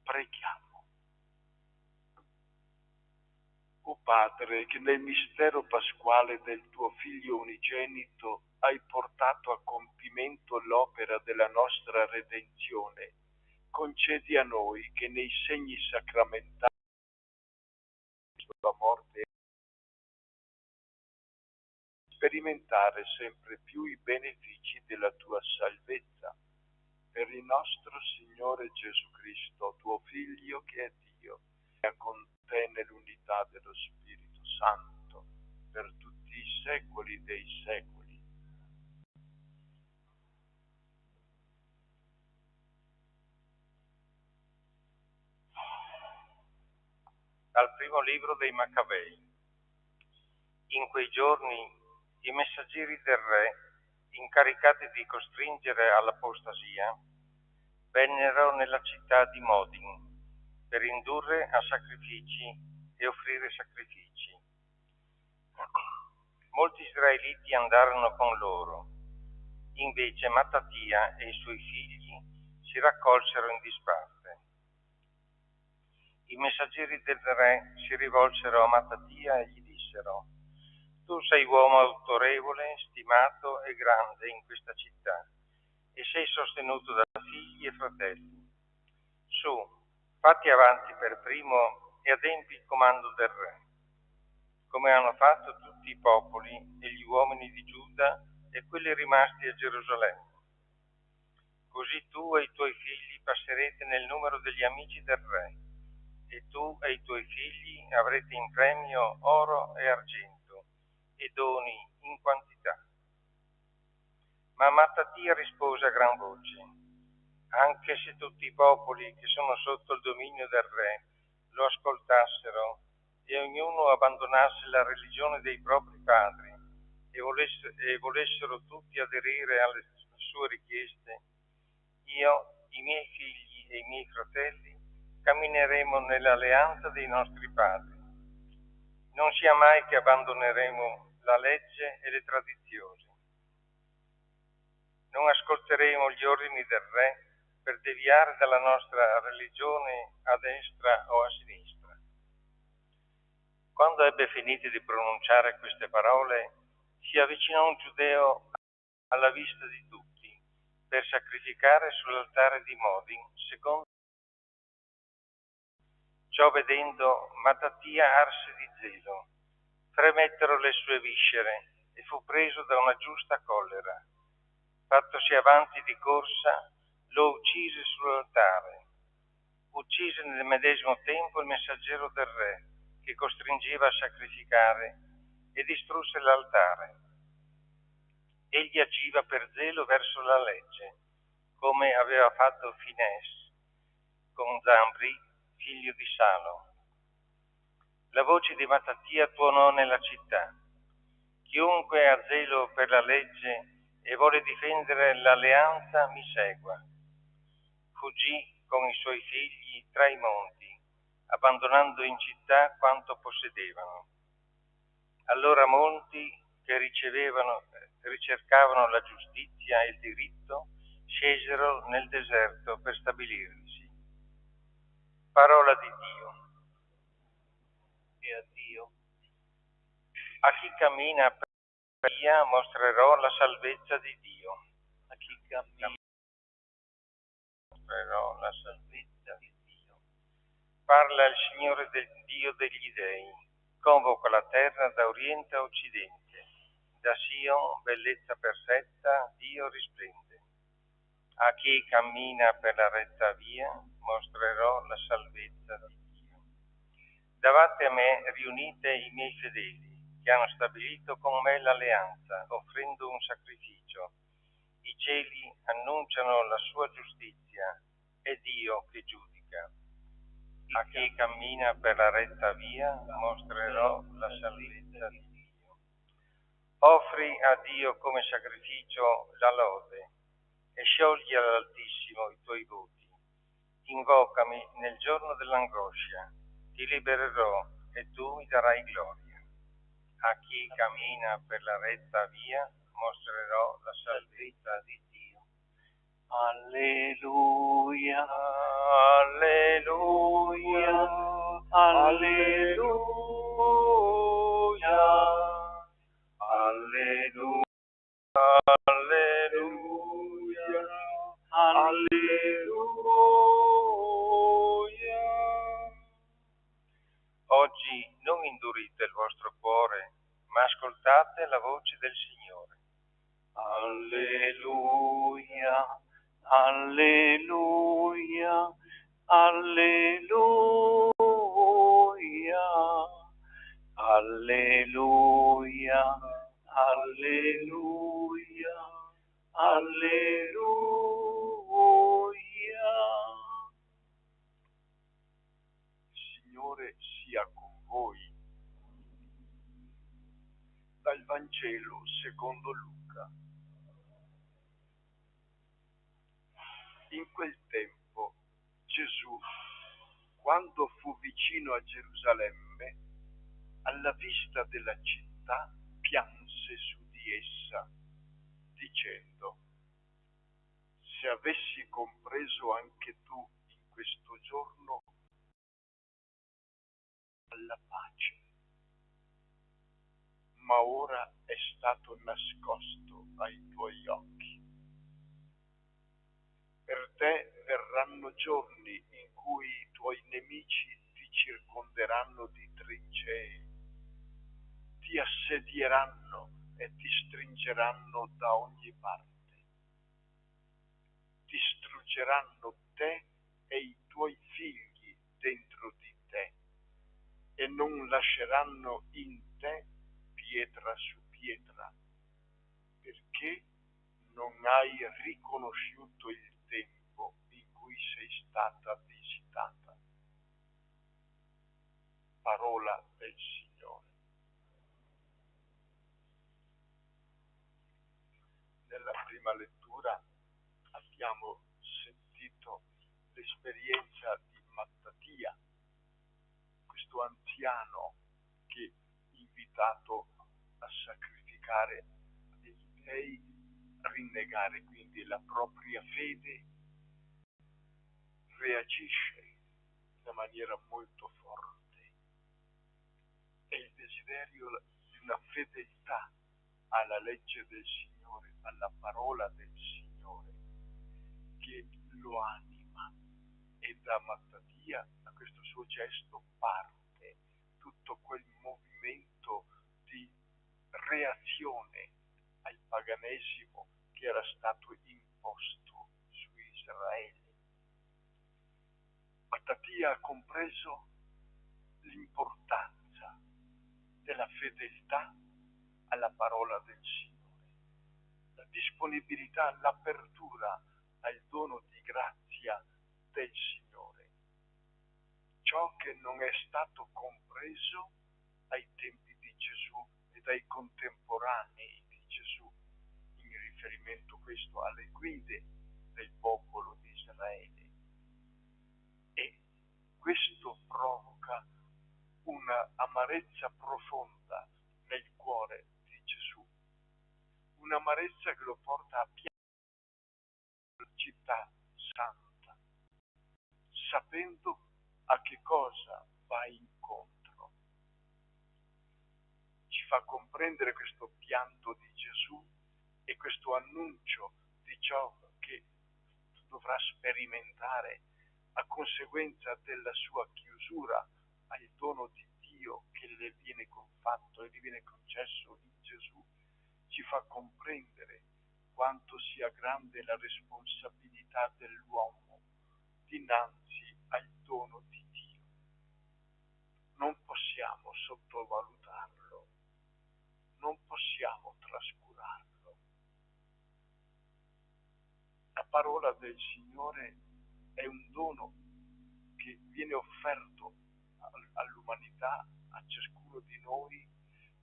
Preghiamo. O Padre, che nel mistero pasquale del tuo Figlio unigenito hai portato a compimento l'opera della nostra redenzione, concedi a noi che nei segni sacramentali della sua morte sperimentare sempre più i benefici della tua salvezza. Per il nostro Signore Gesù Cristo, tuo Figlio che è Dio, e con te nell'unità dello Spirito Santo, per tutti i secoli dei secoli. Dal primo libro dei Maccabei. In quei giorni i messaggeri del re, incaricati di costringere all'apostasia, vennero nella città di Modin per indurre a sacrifici e offrire sacrifici. Molti israeliti andarono con loro, invece Mattatia e i suoi figli si raccolsero in disparte. I messaggeri del re si rivolsero a Mattatia e gli dissero: tu sei uomo autorevole, stimato e grande in questa città e sei sostenuto da figli e fratelli. Su, fatti avanti per primo e adempi il comando del re, come hanno fatto tutti i popoli e gli uomini di Giuda e quelli rimasti a Gerusalemme. Così tu e i tuoi figli passerete nel numero degli amici del re, e tu e i tuoi figli avrete in premio oro e argento e doni in quantità. Ma Mattatia rispose a gran voce: anche se tutti i popoli che sono sotto il dominio del re lo ascoltassero e ognuno abbandonasse la religione dei propri padri e volessero tutti aderire alle sue richieste, io, i miei figli e i miei fratelli cammineremo nell'alleanza dei nostri padri. Non sia mai che abbandoneremo la legge e le tradizioni. Non ascolteremo gli ordini del re per deviare dalla nostra religione a destra o a sinistra. Quando ebbe finito di pronunciare queste parole, si avvicinò un giudeo alla vista di tutti per sacrificare sull'altare di Modin, secondo. Ciò vedendo, Mattatia arse di zelo, fremettero le sue viscere e fu preso da una giusta collera. Fattosi avanti di corsa, lo uccise sull'altare. Uccise nel medesimo tempo il messaggero del re, che costringeva a sacrificare, e distrusse l'altare. Egli agiva per zelo verso la legge, come aveva fatto Fines con Zambri, figlio di Salo. La voce di Mattatia tuonò nella città: chiunque ha zelo per la legge e vuole difendere l'alleanza mi segua. Fuggì con i suoi figli tra i monti, abbandonando in città quanto possedevano. Allora molti che ricercavano la giustizia e il diritto scesero nel deserto per stabilirsi. Parola di Dio. E a Dio. A chi cammina per via mostrerò la salvezza di Dio. A chi cammina mostrerò la salvezza di Dio. Parla il Signore del Dio degli dei, convoca la terra da oriente a occidente, da Sion, bellezza perfetta, Dio risplende. A chi cammina per la retta via, mostrerò la salvezza di Dio. Davanti a me riunite i miei fedeli, che hanno stabilito con me l'alleanza, offrendo un sacrificio. I cieli annunciano la sua giustizia, è Dio che giudica. A chi cammina per la retta via, mostrerò la salvezza di Dio. Offri a Dio come sacrificio la lode e sciogli all'Altissimo i tuoi voti. Invocami nel giorno dell'angoscia, ti libererò e tu mi darai gloria. A chi cammina per la retta via, mostrerò la salvezza di Dio. Alleluia, Alleluia, alleluia, alleluia, alleluia, alleluia. Oggi non indurite il vostro cuore, ma ascoltate la voce del Signore. Alleluia, alleluia, alleluia, alleluia, alleluia, alleluia. Il Signore sia con voi. Dal Vangelo secondo Luca. In quel tempo Gesù, quando fu vicino a Gerusalemme, alla vista della città pianse su di essa, dicendo: se avessi compreso anche tu in questo giorno alla pace, ma ora è stato nascosto ai tuoi occhi. Per te verranno giorni in cui i tuoi nemici ti circonderanno di trincee, ti assedieranno e ti stringeranno da ogni parte. Distruggeranno te e i tuoi figli dentro di te e non lasceranno in te pietra su pietra, perché non hai riconosciuto il tempo in cui sei stata visitata. Parola del Signore. Nella prima lettura abbiamo sentito l'esperienza di Mattatia, questo anziano che, invitato a sacrificare degli dei, rinnegare quindi la propria fede, reagisce in una maniera molto forte. È il desiderio di una fedeltà alla legge del Signore, alla parola del Signore, che lo anima, e da Mattatia, da questo suo gesto, parte tutto quel movimento di reazione al paganesimo che era stato imposto su Israele. Mattatia ha compreso l'importanza della fedeltà alla parola del Signore, la disponibilità, l'apertura al dono di grazia del Signore. Ciò che non è stato compreso ai tempi di Gesù e dai contemporanei di Gesù, in riferimento questo alle guide del popolo di Israele. E questo provoca una amarezza profonda nel cuore di Gesù, un'amarezza che lo porta a piangere la città santa, sapendo a che cosa va incontro. Ci fa comprendere questo pianto di Gesù e questo annuncio di ciò che dovrà sperimentare a conseguenza della sua chiusura al dono di Dio che le viene fatto e gli viene concesso in Gesù. Ci fa comprendere quanto sia grande la responsabilità dell'uomo dinanzi al dono di Dio. Non possiamo sottovalutarlo, non possiamo trascurarlo. La parola del Signore è un dono che viene offerto all'umanità, a ciascuno di noi,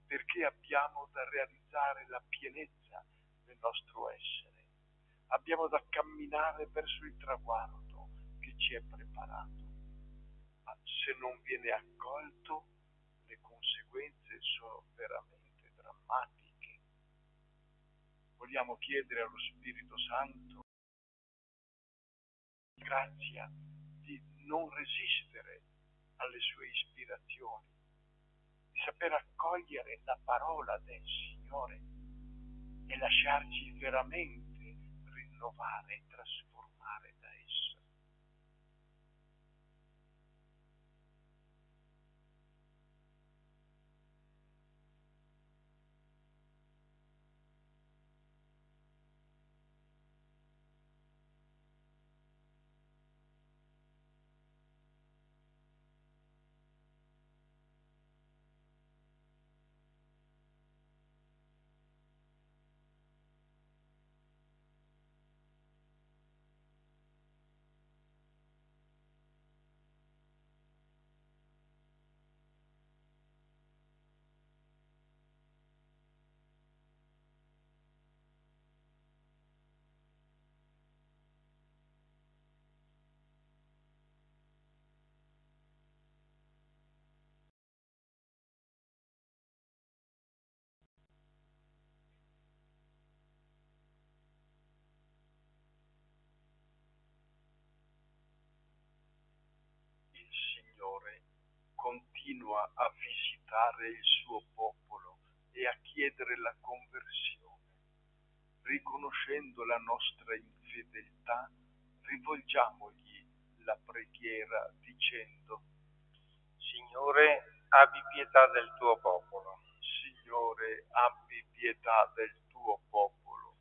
perché abbiamo da realizzare la pienezza del nostro essere. Abbiamo da camminare verso il traguardo che ci è preparato. Ma se non viene accolto, le conseguenze sono veramente drammatiche. Vogliamo chiedere allo Spirito Santo grazia di non resistere alle sue ispirazioni, di saper accogliere la parola del Signore e lasciarci veramente rinnovare e trasformare da essa. Il Signore continua a visitare il suo popolo e a chiedere la conversione. Riconoscendo la nostra infedeltà, rivolgiamogli la preghiera dicendo: Signore, abbi pietà del tuo popolo. Signore, abbi pietà del tuo popolo.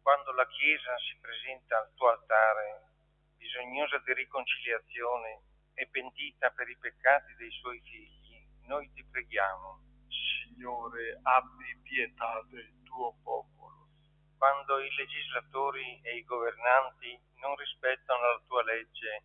Quando la Chiesa si presenta al tuo altare, bisognosa di riconciliazione e pentita per i peccati dei suoi figli, noi ti preghiamo. Signore, abbi pietà del tuo popolo. Quando i legislatori e i governanti non rispettano la tua legge,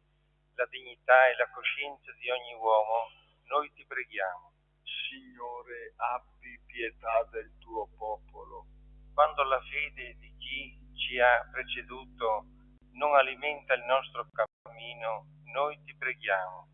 la dignità e la coscienza di ogni uomo, noi ti preghiamo. Signore, abbi pietà del tuo popolo. Quando la fede di chi ci ha preceduto non alimenta il nostro cammino, noi ti preghiamo.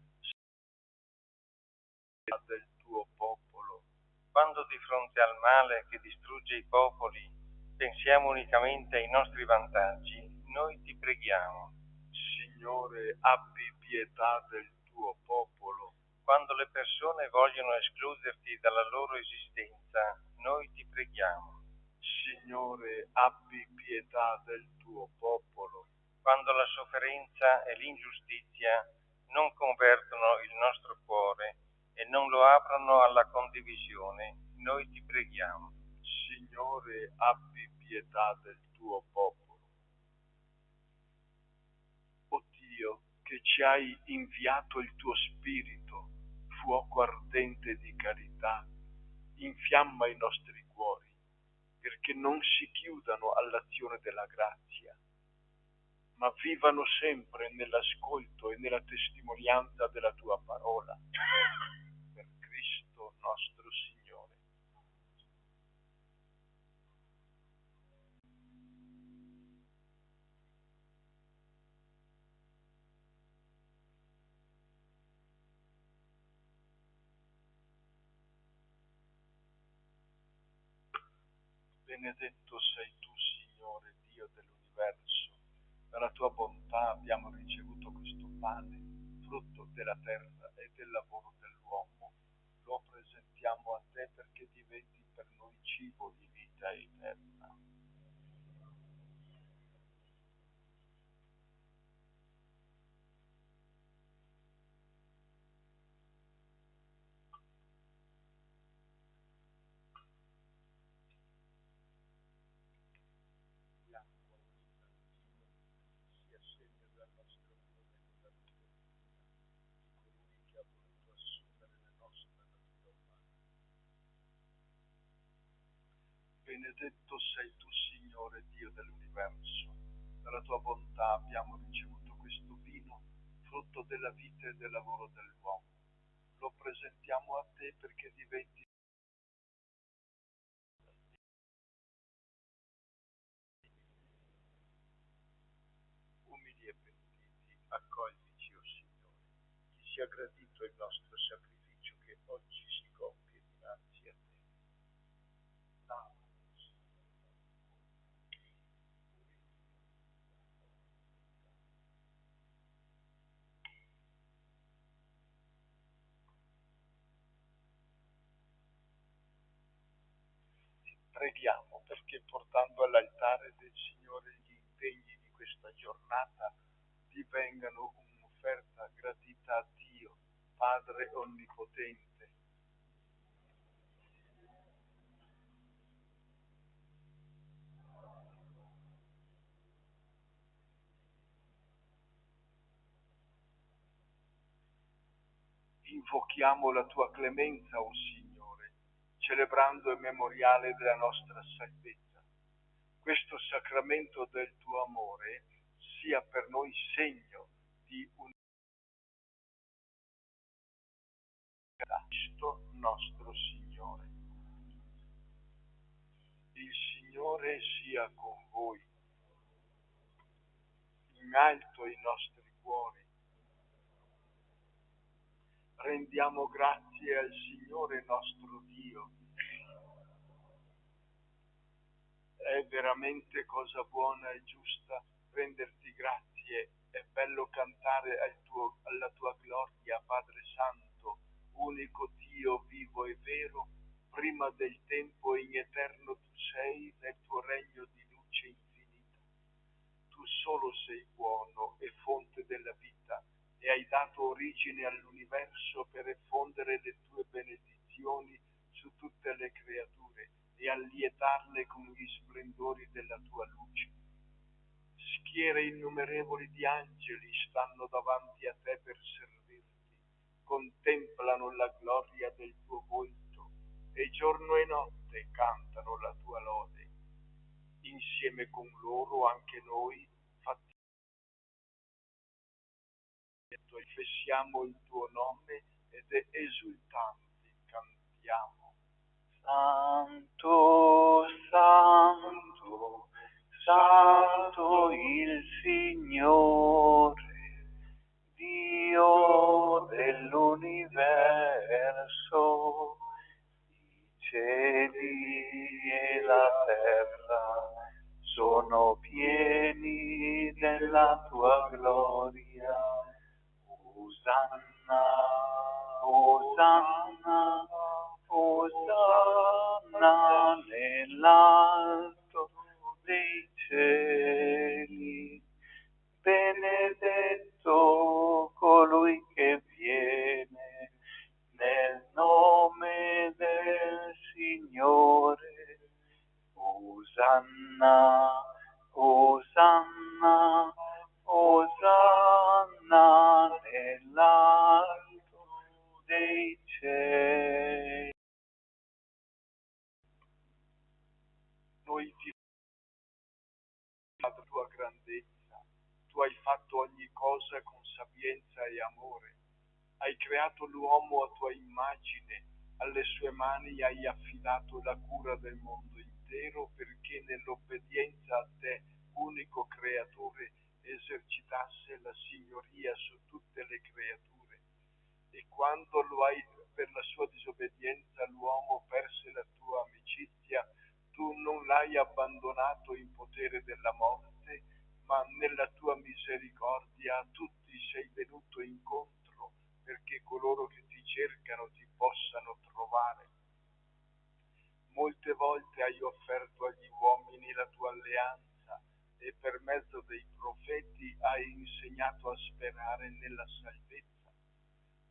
Del tuo popolo. Quando di fronte al male che distrugge i popoli pensiamo unicamente ai nostri vantaggi, noi ti preghiamo. Signore, abbi pietà del tuo popolo. Quando le persone vogliono escluderti dalla loro esistenza, noi ti preghiamo. Signore, abbi pietà del tuo popolo. Quando la sofferenza e l'ingiustizia non convertono il nostro cuore e non lo aprono alla condivisione, noi ti preghiamo. Signore, abbi pietà del tuo popolo. O Dio, che ci hai inviato il tuo Spirito, fuoco ardente di carità, infiamma i nostri cuori, perché non si chiudano all'azione della grazia, ma vivano sempre nell'ascolto e nella testimonianza della tua parola. Per Cristo nostro Signore. Benedetto sei tu, Signore, Dio dell'universo. Dalla tua bontà abbiamo ricevuto questo pane, frutto della terra e del lavoro dell'uomo. Lo presentiamo a te perché diventi per noi cibo di vita eterna. Benedetto sei tu, Signore, Dio dell'universo. Dalla tua bontà abbiamo ricevuto questo vino, frutto della vita e del lavoro dell'uomo. Lo presentiamo a te perché diventi umili e pentiti. Accoglici, o Signore. Ti sia gradito il nostro sacrificio che oggi si compie dinanzi a te. Preghiamo perché portando all'altare del Signore gli impegni di questa giornata divengano un'offerta gradita a Dio, Padre Onnipotente. Invochiamo la tua clemenza, o Signore, celebrando il memoriale della nostra salvezza. Questo sacramento del tuo amore sia per noi segno di un Cristo nostro Signore. Il Signore sia con voi. In alto i nostri cuori. Rendiamo grazie al Signore nostro Dio. È veramente cosa buona e giusta renderti grazie, è bello cantare alla tua gloria, Padre Santo, unico Dio vivo e vero, prima del tempo in eterno tu sei, nel tuo regno di luce infinita. Tu solo sei buono e fonte della vita e hai dato origine all'universo per effondere le tue benedizioni su tutte le creature e allietarle con gli splendori della tua luce. Schiere innumerevoli di angeli stanno davanti a te per servirti, contemplano la gloria del tuo volto e giorno e notte cantano la tua lode. Insieme con loro anche noi confessiamo il tuo nome ed esultanti cantiamo. Santo, Santo, Santo il Signore, Dio dell'universo, i cieli e la terra sono pieni della tua gloria. Osanna, Osanna, Osanna nell'alto dei cieli. Benedetto colui che viene nel nome del Signore. Osanna, Osanna, Osanna nell'alto dei cieli. Noi ti la tua grandezza, tu hai fatto ogni cosa con sapienza e amore, hai creato l'uomo a tua immagine, alle sue mani hai affidato la cura del mondo intero perché nell'obbedienza a te, unico creatore, esercitasse la signoria su tutte le creature. E quando per la sua disobbedienza l'uomo perse la tua amicizia, tu non l'hai abbandonato in potere della morte, ma nella tua misericordia a tutti sei venuto incontro perché coloro che ti cercano ti possano trovare. Molte volte hai offerto agli uomini la tua alleanza e per mezzo dei profeti hai insegnato a sperare nella salvezza.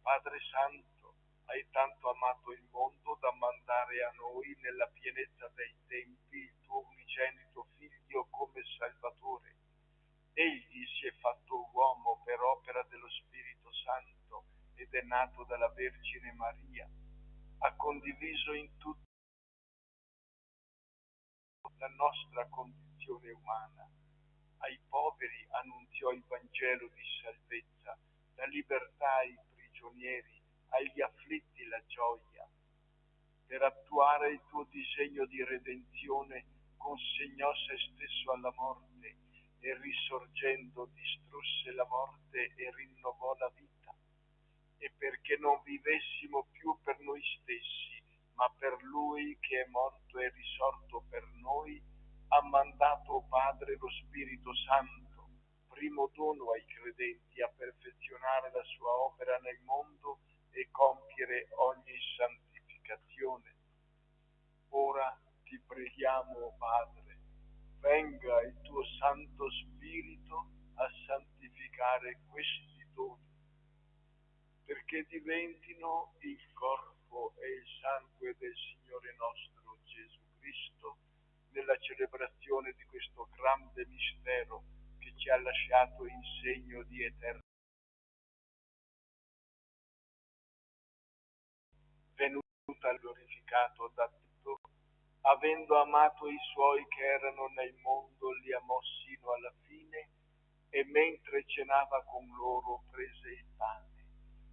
Padre Santo, hai tanto amato il mondo da mandare a noi nella pienezza dei tempi il tuo unigenito Figlio come Salvatore. Egli si è fatto uomo per opera dello Spirito Santo ed è nato dalla Vergine Maria. Ha condiviso in tutto la nostra condizione umana. Ai poveri annunziò il Vangelo di salvezza, la libertà ai prigionieri, agli afflitti la gioia. Per attuare il tuo disegno di redenzione consegnò se stesso alla morte e risorgendo distrusse la morte e rinnovò la vita. E perché non vivessimo più per noi stessi, ma per Lui che è morto e risorto per noi, ha mandato, Padre, lo Spirito Santo, primo dono ai credenti, a perfezionare la sua opera nel mondo e compiere ogni santificazione. Ora ti prego preghiamo, Padre, venga il tuo Santo Spirito a santificare questi doni, perché diventino il corpo e il sangue del Signore nostro Gesù Cristo, nella celebrazione di questo grande mistero che ci ha lasciato in segno di eternità. Venuta glorificato da tutto, avendo amato i suoi che erano nel mondo, li amò sino alla fine, e mentre cenava con loro prese il pane,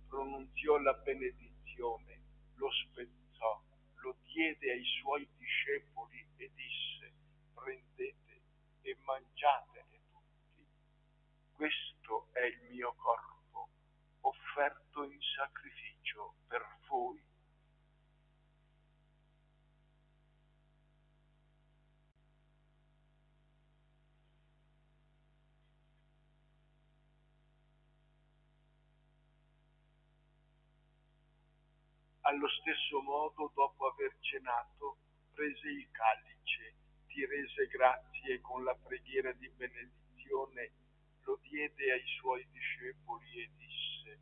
pronunziò la benedizione, lo spezzò, lo diede ai suoi discepoli e disse: prendete e mangiatene tutti. Questo è il mio corpo, offerto in sacrificio per voi. Allo stesso modo, dopo aver cenato, prese il calice, ti rese grazie e con la preghiera di benedizione lo diede ai suoi discepoli e disse: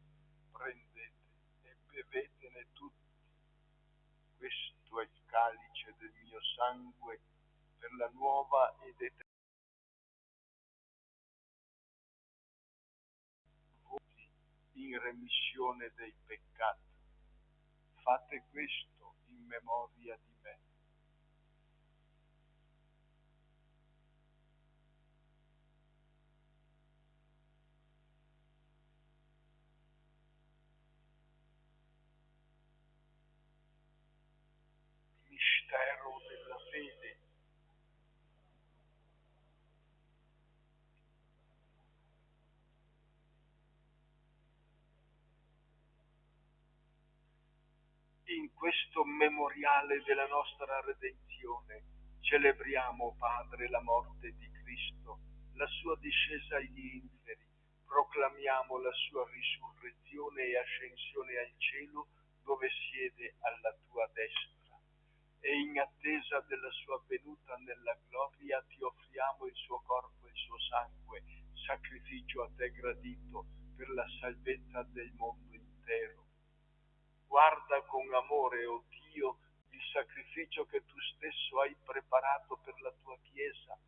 prendete e bevetene tutti. Questo è il calice del mio sangue per la nuova ed eterna in remissione dei peccati. Fate questo in memoria di me. Mistero della fede. In questo memoriale della nostra redenzione celebriamo, Padre, la morte di Cristo, la sua discesa agli inferi, proclamiamo la sua risurrezione e ascensione al cielo, dove siede alla tua destra. E in attesa della sua venuta nella gloria ti offriamo il suo corpo e il suo sangue, sacrificio a te gradito per la salvezza del mondo intero. Guarda con amore, o Dio, il sacrificio che tu stesso hai preparato per la tua Chiesa,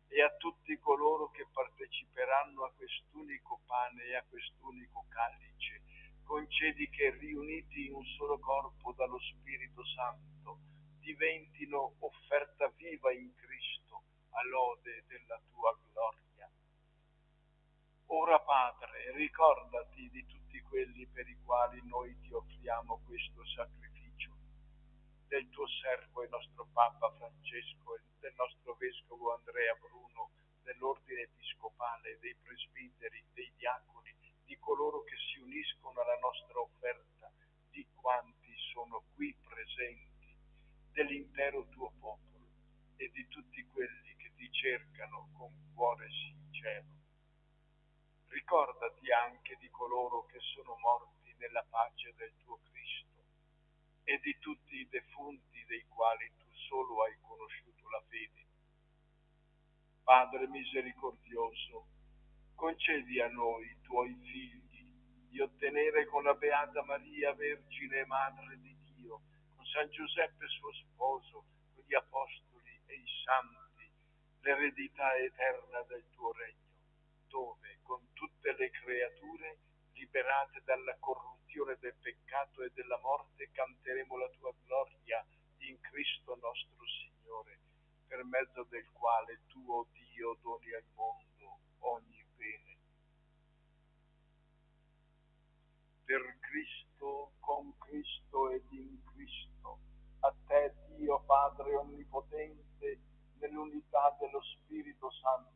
e a tutti coloro che parteciperanno a quest'unico pane e a quest'unico calice. Concedi che, riuniti in un solo corpo dallo Spirito Santo, diventino offerta viva in Cristo, a lode della tua gloria. Ora, Padre, ricordati di tutti quelli per i quali noi ti offriamo questo sacrificio, del tuo servo e nostro Papa Francesco, del nostro Vescovo Andrea Bruno, dell'Ordine Episcopale, dei presbiteri, dei diaconi, di coloro che si uniscono alla nostra offerta, di quanti sono qui presenti, dell'intero tuo popolo e di tutti quelli che ti cercano con cuore sincero. Ricordati anche di coloro che sono morti nella pace del tuo Cristo e di tutti i defunti dei quali tu solo hai conosciuto la fede. Padre misericordioso, concedi a noi, tuoi figli, di ottenere con la Beata Maria, Vergine e Madre di Dio, con San Giuseppe suo sposo, con gli Apostoli e i Santi, l'eredità eterna del tuo regno, dove con tutte le creature, liberate dalla corruzione del peccato e della morte, canteremo la tua gloria in Cristo nostro Signore, per mezzo del quale tu, o Dio, doni al mondo ogni bene. Per Cristo, con Cristo ed in Cristo, a te, Dio Padre Onnipotente, nell'unità dello Spirito Santo,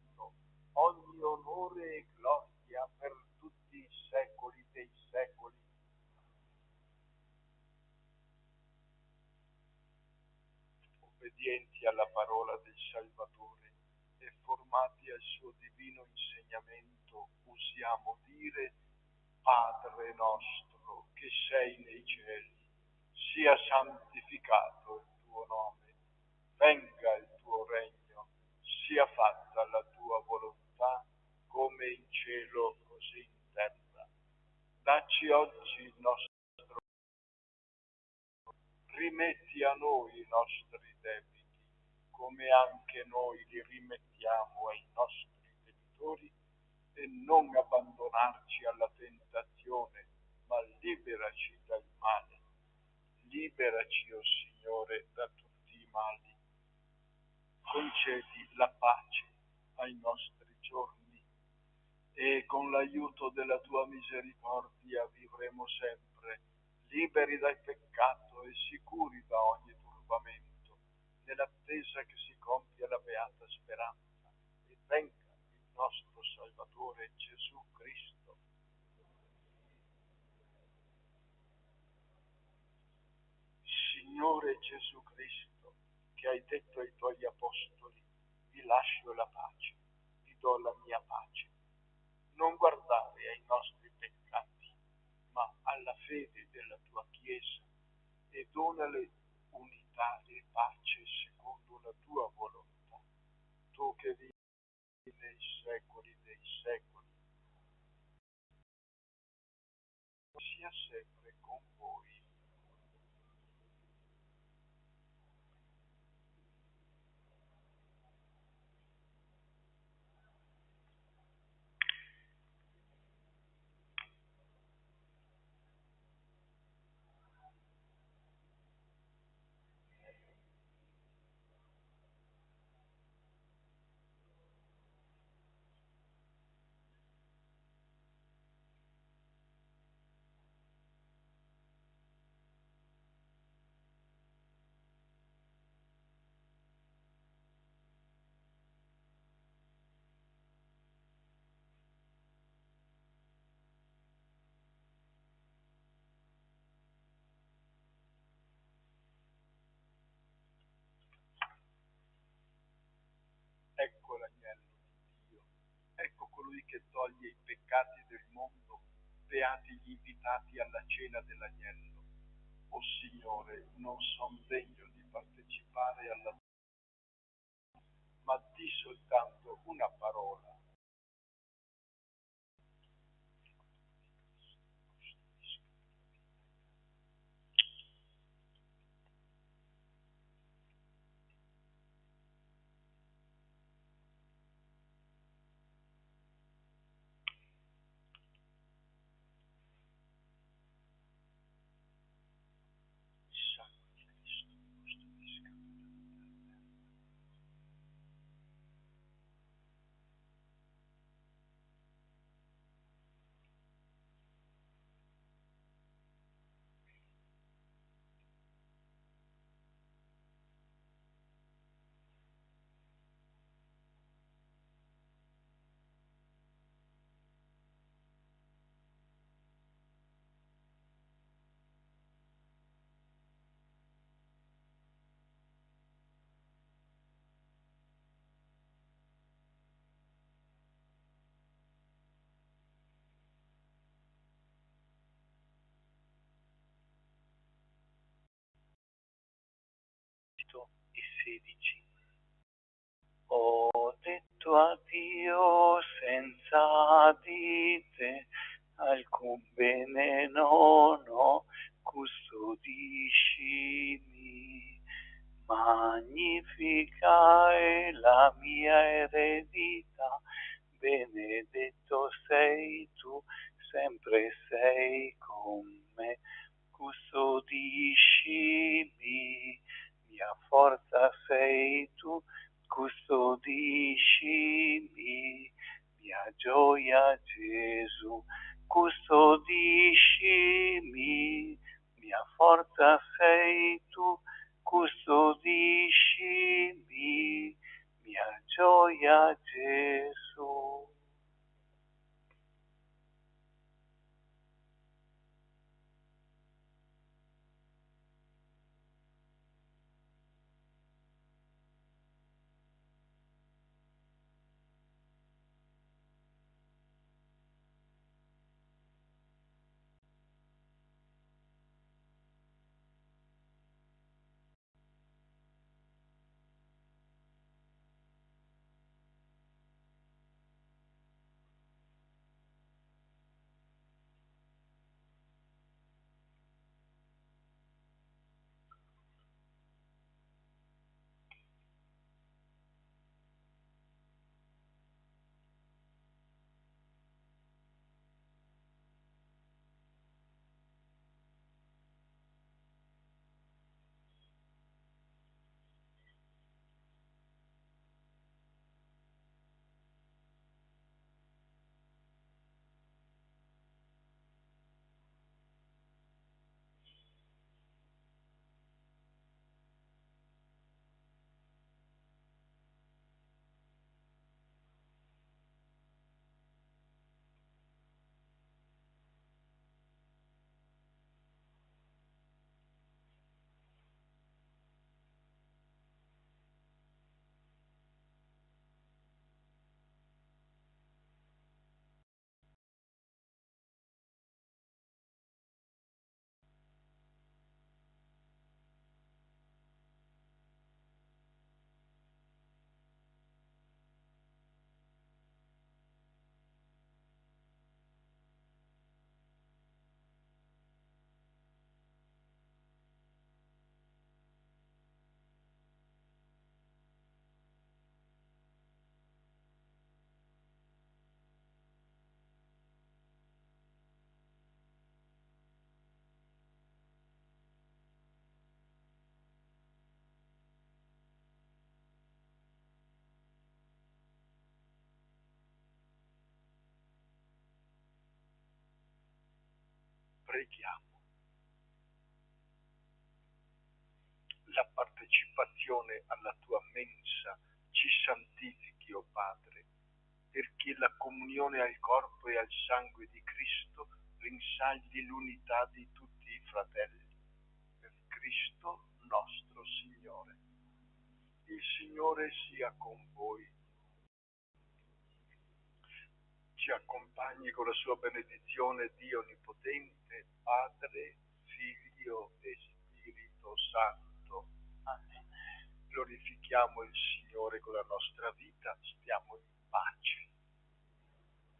ogni onore e gloria per tutti i secoli dei secoli. Obbedienti alla parola del Salvatore e formati al suo divino insegnamento, usiamo dire: Padre nostro che sei nei cieli, sia santificato il tuo nome, venga il tuo regno, sia fatta la tua volontà come in cielo così in terra. Dacci oggi il nostro, rimetti a noi i nostri debiti, come anche noi li rimettiamo ai nostri debitori, e non abbandonarci alla tentazione, ma liberaci dal male. Liberaci, o Signore, da tutti i mali. Concedi la pace ai nostri giorni e con l'aiuto della tua misericordia vivremo sempre liberi dal peccato e sicuri da ogni turbamento, nell'attesa che si compia la beata speranza e venga il nostro Salvatore Gesù Cristo. Signore Gesù Cristo, che hai detto ai tuoi apostoli, vi lascio la pace, vi do la mia pace. Non guardare ai nostri peccati, ma alla fede della tua Chiesa, e donale unità e pace secondo la tua volontà. Tu che vivi nei secoli dei secoli, sia sempre con voi. Ecco l'agnello di Dio, ecco colui che toglie i peccati del mondo, beati gli invitati alla cena dell'agnello. O Signore, non son degno di partecipare alla ma di soltanto una parola. Il sangue di Cristo custodisca. E 16. Ho detto a Dio senza di te, alcun bene non ho, custodiscimi. Magnifica è la mia eredità, benedetto sei tu, sempre sei con me, custodiscimi, mia forza sei tu, custodiscimi, mia gioia Gesù, custodiscimi, mia forza sei tu, custodiscimi, mia gioia Gesù. Preghiamo. La partecipazione alla tua mensa ci santifichi, o Padre, perché la comunione al corpo e al sangue di Cristo rinsagli l'unità di tutti i fratelli. Per Cristo nostro Signore. Il Signore sia con voi. Ci accompagni con la sua benedizione Dio Onnipotente, Padre, Figlio e Spirito Santo. Amen. Glorifichiamo il Signore con la nostra vita, stiamo in pace.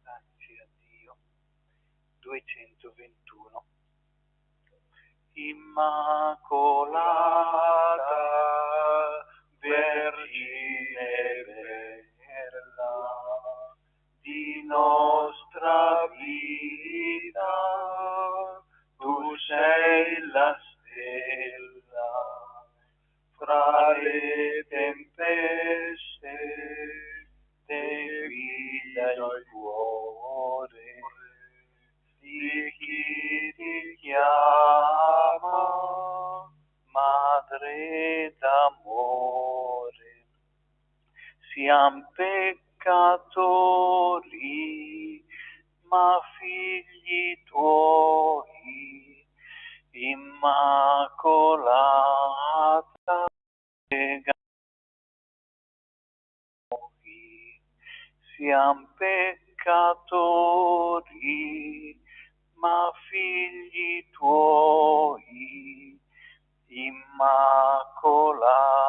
Grazie a Dio. 221. Immacolata Vergine bella, di nostra vita, tu sei la stella, fra le tempeste, te guida il cuore, di chi ti chiama, Madre d'amore. Siam peccatori, ma figli tuoi, Immacolata lega noi. Siam peccatori, ma figli tuoi, Immacolata